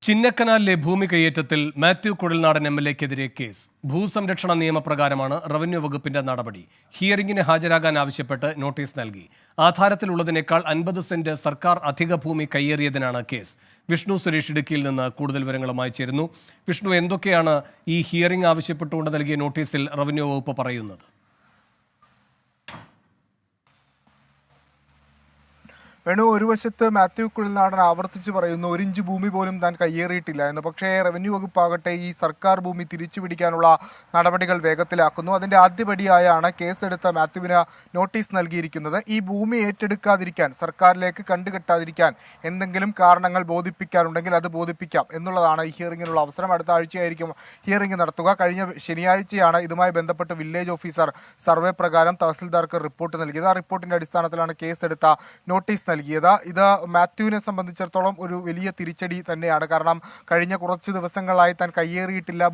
ചിന്നക്കനാലിലെ ഭൂമി കയ്യേറ്റത്തിൽ Mathew Kuzhalnadan MLA-ക്കെതിരെ case. ഭൂസംരക്ഷണ നിയമപ്രകാരമാണ് revenue വകുപ്പിന്റെ നടപടി. ഹിയറിംഗിന് ഹാജരാകാൻ ആവശ്യപ്പെട്ട് നോട്ടീസ് നൽകി. ആധാരത്തിലുള്ളതിനേക്കാൾ 50 സെന്റ് സർക്കാർ അധിക ഭൂമി കയ്യേറിയതിനാണ് കേസ്. വിഷ്ണു സുരേഷ് ഇടുക്കിയിൽ നിന്ന് കൂടുതൽ വിവരങ്ങളുമായി ചേരുന്നു. വിഷ്ണു, എന്തൊക്കെയാണ് ഈ ഹിയറിംഗ് ആവശ്യപ്പെട്ടുകൊണ്ട് നൽകിയ നോട്ടീസിൽ റവന്യൂ വകുപ്പ് പറയുന്നത്? വേണു, ഒരു വശത്ത് മാത്യു കുഴൽനാടൻ ആവർത്തിച്ച് പറയുന്നു 1 ഇഞ്ച് ഭൂമി പോലും താൻ കയ്യേറിയിട്ടില്ല എന്ന്. പക്ഷേ റവന്യൂ വകുപ്പാകട്ടെ ഈ സർക്കാർ ഭൂമി തിരിച്ചു പിടിക്കാനുള്ള നടപടികൾ വേഗത്തിലാക്കുന്നു. അതിന്റെ ആദ്യപടിയായാണ് കേസെടുത്ത മാത്യുവിന് നോട്ടീസ് നൽകിയിരിക്കുന്നത്. ഈ ഭൂമി ഏറ്റെടുക്കാതിരിക്കാൻ, സർക്കാരിലേക്ക് കണ്ടുകെട്ടാതിരിക്കാൻ എന്തെങ്കിലും കാരണങ്ങൾ ബോധിപ്പിക്കാനുണ്ടെങ്കിൽ അത് ബോധിപ്പിക്കാം എന്നുള്ളതാണ് ഈ ഹിയറിംഗിനുള്ള അവസരം. അടുത്ത ആഴ്ചയായിരിക്കും ഹിയറിംഗ് നടത്തുക. കഴിഞ്ഞ ശനിയാഴ്ചയാണ് ഇതുമായി ബന്ധപ്പെട്ട് വില്ലേജ് ഓഫീസർ സർവേ പ്രകാരം തഹസിൽദാർക്ക് റിപ്പോർട്ട് നൽകിയത്. ആ റിപ്പോർട്ടിന്റെ അടിസ്ഥാനത്തിലാണ് കേസെടുത്ത നോട്ടീസ് നൽകിയത്. ഇത് മാത്യുവിനെ സംബന്ധിച്ചിടത്തോളം ഒരു വലിയ തിരിച്ചടി തന്നെയാണ്. കാരണം കഴിഞ്ഞ കുറച്ച് ദിവസങ്ങളായി താൻ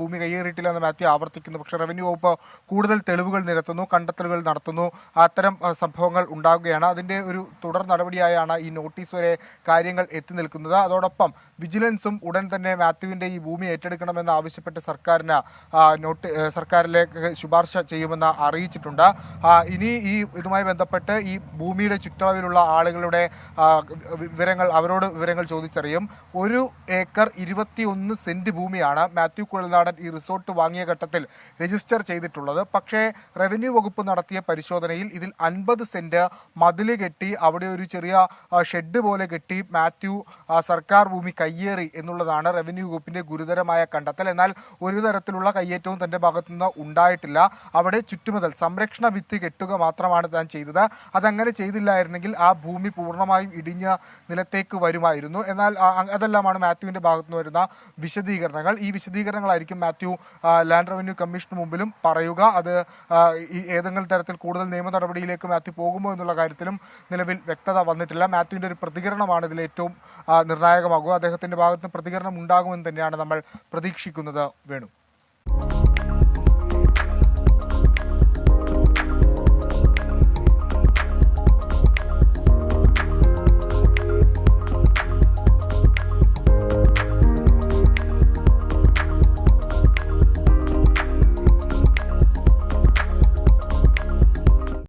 ഭൂമി കയ്യേറിയിട്ടില്ല എന്ന് മാത്യു ആവർത്തിക്കുന്നു. പക്ഷേ റവന്യൂ വകുപ്പ് കൂടുതൽ തെളിവുകൾ നിരത്തുന്നു, കണ്ടെത്തലുകൾ നടത്തുന്നു. അത്തരം സംഭവങ്ങൾ ഉണ്ടാവുകയാണ്. അതിന്റെ ഒരു തുടർ നടപടിയായാണ് ഈ നോട്ടീസ് വരെ കാര്യങ്ങൾ എത്തി നിൽക്കുന്നത്. അതോടൊപ്പം വിജിലൻസും ഉടൻ തന്നെ മാത്യുവിന്റെ ഈ ഭൂമി ഏറ്റെടുക്കണമെന്ന് ആവശ്യപ്പെട്ട് സർക്കാരിലേക്ക് ശുപാർശ ചെയ്യുമെന്ന് അറിയിച്ചിട്ടുണ്ട്. ഇനി ഇതുമായി ബന്ധപ്പെട്ട് ഈ ഭൂമിയുടെ ചുറ്റളവിലുള്ള ആളുകളുടെ അവരോട് വിവരങ്ങൾ ചോദിച്ചറിയും. 1 ഏക്കർ 21 സെന്റ് ഭൂമിയാണ് മാത്യു കുഴൽനാടൻ ഈ റിസോർട്ട് വാങ്ങിയ ഘട്ടത്തിൽ രജിസ്റ്റർ ചെയ്തിട്ടുള്ളത്. പക്ഷേ റവന്യൂ വകുപ്പ് നടത്തിയ പരിശോധനയിൽ ഇതിൽ 50 സെന്റ് മതില് കെട്ടി അവിടെ ഒരു ചെറിയ ഷെഡ് പോലെ കെട്ടി മാത്യു സർക്കാർ ഭൂമി കയ്യേറി എന്നുള്ളതാണ് റവന്യൂ വകുപ്പിന്റെ ഗുരുതരമായ കണ്ടെത്തൽ. എന്നാൽ ഒരു തരത്തിലുള്ള കയ്യേറ്റവും തന്റെ ഭാഗത്തുനിന്ന് ഉണ്ടായിട്ടില്ല. അവിടെ ചുറ്റുമതിൽ സംരക്ഷണ ഭിത്തി കെട്ടുക മാത്രമാണ് താൻ ചെയ്തത്. അതങ്ങനെ ചെയ്തില്ലായിരുന്നെങ്കിൽ ആ ഭൂമി പൂർണ്ണമായും ഇടിഞ്ഞ നിലത്തേക്ക് വരുമായിരുന്നു. എന്നാൽ അതെല്ലാമാണ് മാത്യുവിന്റെ ഭാഗത്തുനിന്ന് വരുന്ന വിശദീകരണങ്ങൾ. ഈ വിശദീകരണങ്ങളായിരിക്കും മാത്യു ലാൻഡ് റവന്യൂ കമ്മീഷന് മുമ്പിലും പറയുക. അത് ഏതെങ്കിലും തരത്തിൽ കൂടുതൽ നിയമ നടപടിയിലേക്ക് മാത്യു പോകുമോ എന്നുള്ള കാര്യത്തിലും നിലവിൽ വ്യക്തത വന്നിട്ടില്ല. മാത്യുവിന്റെ ഒരു പ്രതികരണമാണ് ഇതിൽ ഏറ്റവും നിർണായകമാകുക. അദ്ദേഹത്തിന്റെ ഭാഗത്ത് പ്രതികരണം ഉണ്ടാകുമെന്ന് തന്നെയാണ് നമ്മൾ പ്രതീക്ഷിക്കുന്നത്. വേണു.